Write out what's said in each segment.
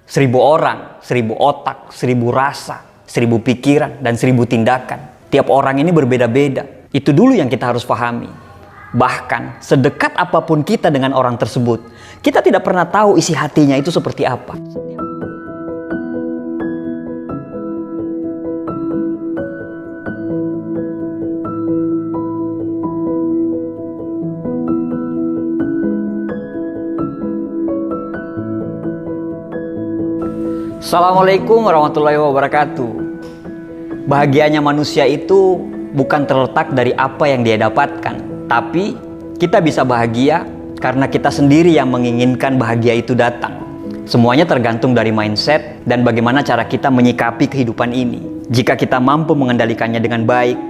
1000 orang, 1000 otak, 1000 rasa, 1000 pikiran, dan 1000 tindakan. Tiap orang ini berbeda-beda. Itu dulu yang kita harus pahami. Bahkan, sedekat apapun kita dengan orang tersebut, kita tidak pernah tahu isi hatinya itu seperti apa. Assalamualaikum warahmatullahi wabarakatuh. Bahagianya manusia itu bukan terletak dari apa yang dia dapatkan, tapi kita bisa bahagia karena kita sendiri yang menginginkan bahagia itu datang. Semuanya tergantung dari mindset dan bagaimana cara kita menyikapi kehidupan ini. Jika kita mampu mengendalikannya dengan baik,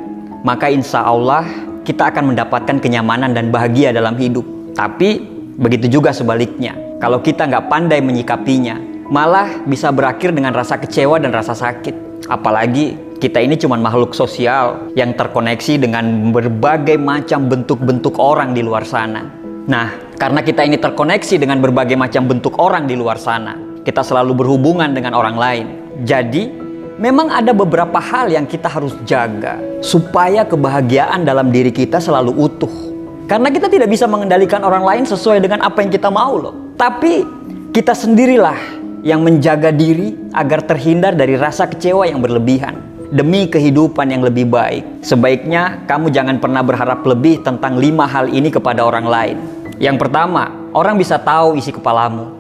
maka insya Allah kita akan mendapatkan kenyamanan dan bahagia dalam hidup. Tapi begitu juga sebaliknya, kalau kita nggak pandai menyikapinya, malah bisa berakhir dengan rasa kecewa dan rasa sakit. Apalagi kita ini cuma makhluk sosial yang terkoneksi dengan berbagai macam bentuk-bentuk orang di luar sana. Nah, karena kita ini terkoneksi dengan berbagai macam bentuk orang di luar sana, kita selalu berhubungan dengan orang lain. Jadi, memang ada beberapa hal yang kita harus jaga supaya kebahagiaan dalam diri kita selalu utuh. Karena kita tidak bisa mengendalikan orang lain sesuai dengan apa yang kita mau loh. Tapi kita sendirilah yang menjaga diri agar terhindar dari rasa kecewa yang berlebihan demi kehidupan yang lebih baik. Sebaiknya kamu jangan pernah berharap lebih tentang 5 hal ini kepada orang lain. Yang pertama, orang bisa tahu isi kepalamu.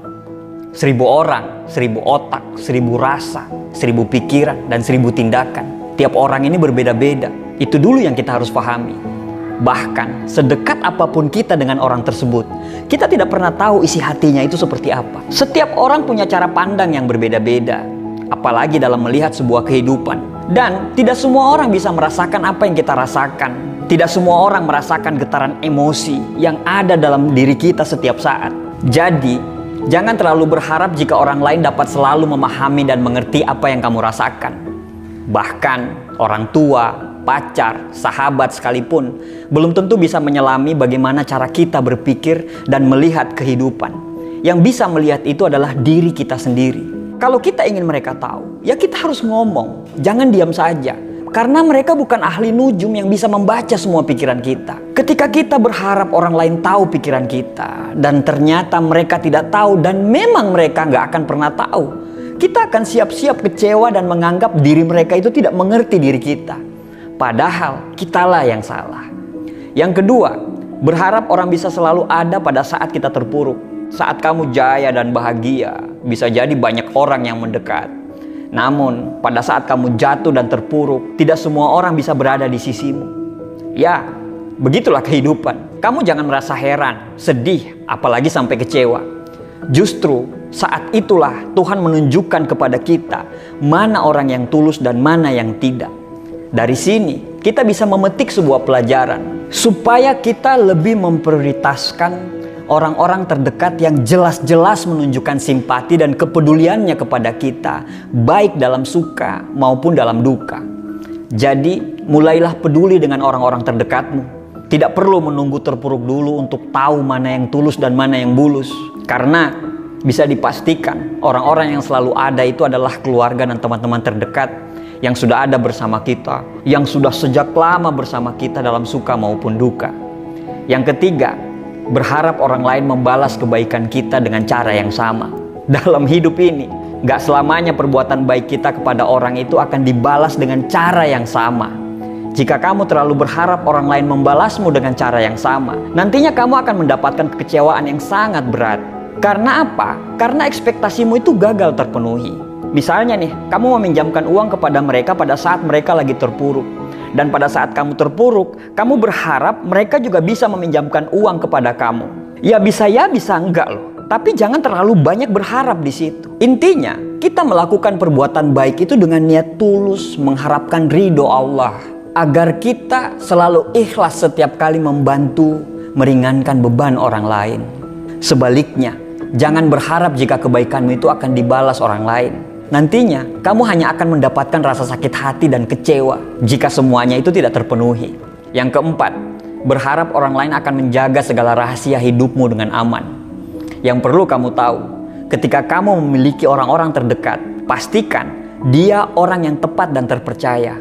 1000 orang, 1000 otak, 1000 rasa, 1000 pikiran, dan 1000 tindakan. Tiap orang ini berbeda-beda. Itu dulu yang kita harus pahami. Bahkan, sedekat apapun kita dengan orang tersebut, kita tidak pernah tahu isi hatinya itu seperti apa. Setiap orang punya cara pandang yang berbeda-beda, apalagi dalam melihat sebuah kehidupan. Dan tidak semua orang bisa merasakan apa yang kita rasakan. Tidak semua orang merasakan getaran emosi yang ada dalam diri kita setiap saat. Jadi, jangan terlalu berharap jika orang lain dapat selalu memahami dan mengerti apa yang kamu rasakan. Bahkan, orang tua, pacar, sahabat sekalipun belum tentu bisa menyelami bagaimana cara kita berpikir dan melihat kehidupan. Yang bisa melihat itu adalah diri kita sendiri. Kalau kita ingin mereka tahu, ya kita harus ngomong, jangan diam saja. Karena mereka bukan ahli nujum yang bisa membaca semua pikiran kita. Ketika kita berharap orang lain tahu pikiran kita, dan ternyata mereka tidak tahu dan memang mereka nggak akan pernah tahu, kita akan siap-siap kecewa dan menganggap diri mereka itu tidak mengerti diri kita. Padahal kitalah yang salah. Yang kedua, berharap orang bisa selalu ada pada saat kita terpuruk. Saat kamu jaya dan bahagia, bisa jadi banyak orang yang mendekat. Namun, pada saat kamu jatuh dan terpuruk, tidak semua orang bisa berada di sisimu. Ya, begitulah kehidupan. Kamu jangan merasa heran, sedih, apalagi sampai kecewa. Justru saat itulah Tuhan menunjukkan kepada kita mana orang yang tulus dan mana yang tidak. Dari sini kita bisa memetik sebuah pelajaran supaya kita lebih memprioritaskan orang-orang terdekat yang jelas-jelas menunjukkan simpati dan kepeduliannya kepada kita, baik dalam suka maupun dalam duka. Jadi mulailah peduli dengan orang-orang terdekatmu. Tidak perlu menunggu terpuruk dulu untuk tahu mana yang tulus dan mana yang bulus. Karena bisa dipastikan orang-orang yang selalu ada itu adalah keluarga dan teman-teman terdekat yang sudah ada bersama kita, yang sudah sejak lama bersama kita dalam suka maupun duka. Yang ketiga, berharap orang lain membalas kebaikan kita dengan cara yang sama. Dalam hidup ini, gak selamanya perbuatan baik kita kepada orang itu akan dibalas dengan cara yang sama. Jika kamu terlalu berharap orang lain membalasmu dengan cara yang sama, nantinya kamu akan mendapatkan kekecewaan yang sangat berat. Karena apa? Karena ekspektasimu itu gagal terpenuhi. Misalnya nih, kamu meminjamkan uang kepada mereka pada saat mereka lagi terpuruk. Dan pada saat kamu terpuruk, kamu berharap mereka juga bisa meminjamkan uang kepada kamu. Ya bisa enggak loh. Tapi jangan terlalu banyak berharap di situ. Intinya, kita melakukan perbuatan baik itu dengan niat tulus mengharapkan ridho Allah. Agar kita selalu ikhlas setiap kali membantu, meringankan beban orang lain. Sebaliknya, jangan berharap jika kebaikanmu itu akan dibalas orang lain. Nantinya, kamu hanya akan mendapatkan rasa sakit hati dan kecewa jika semuanya itu tidak terpenuhi. Yang keempat, berharap orang lain akan menjaga segala rahasia hidupmu dengan aman. Yang perlu kamu tahu, ketika kamu memiliki orang-orang terdekat, pastikan dia orang yang tepat dan terpercaya.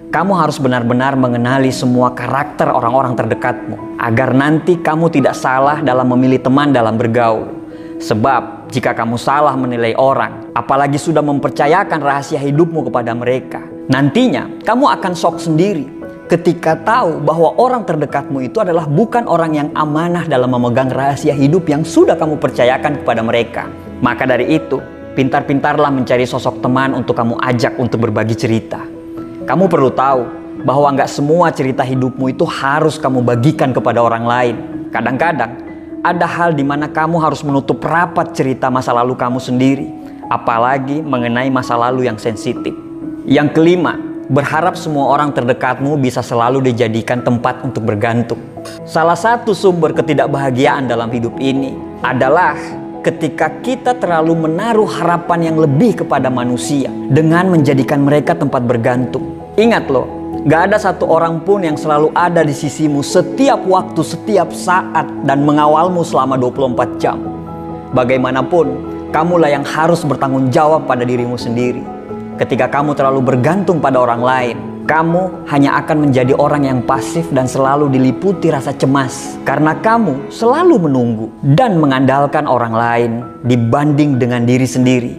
Kamu harus benar-benar mengenali semua karakter orang-orang terdekatmu, agar nanti kamu tidak salah dalam memilih teman dalam bergaul. Sebab jika kamu salah menilai orang, apalagi sudah mempercayakan rahasia hidupmu kepada mereka, nantinya kamu akan shock sendiri ketika tahu bahwa orang terdekatmu itu adalah bukan orang yang amanah dalam memegang rahasia hidup yang sudah kamu percayakan kepada mereka. Maka dari itu, pintar-pintarlah mencari sosok teman untuk kamu ajak untuk berbagi cerita. Kamu perlu tahu bahwa nggak semua cerita hidupmu itu harus kamu bagikan kepada orang lain. Kadang-kadang, ada hal di mana kamu harus menutup rapat cerita masa lalu kamu sendiri, apalagi mengenai masa lalu yang sensitif. Yang kelima, berharap semua orang terdekatmu bisa selalu dijadikan tempat untuk bergantung. Salah satu sumber ketidakbahagiaan dalam hidup ini adalah ketika kita terlalu menaruh harapan yang lebih kepada manusia dengan menjadikan mereka tempat bergantung. Ingat loh, gak ada satu orang pun yang selalu ada di sisimu setiap waktu, setiap saat, dan mengawalmu selama 24 jam. Bagaimanapun, kamulah yang harus bertanggung jawab pada dirimu sendiri. Ketika kamu terlalu bergantung pada orang lain, kamu hanya akan menjadi orang yang pasif dan selalu diliputi rasa cemas. Karena kamu selalu menunggu dan mengandalkan orang lain dibanding dengan diri sendiri.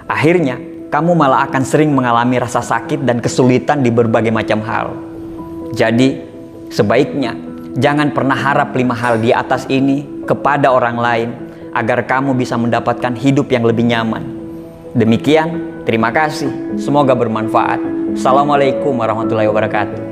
Akhirnya, kamu malah akan sering mengalami rasa sakit dan kesulitan di berbagai macam hal. Jadi, sebaiknya jangan pernah harap 5 hal di atas ini kepada orang lain agar kamu bisa mendapatkan hidup yang lebih nyaman. Demikian, terima kasih. Semoga bermanfaat. Assalamualaikum warahmatullahi wabarakatuh.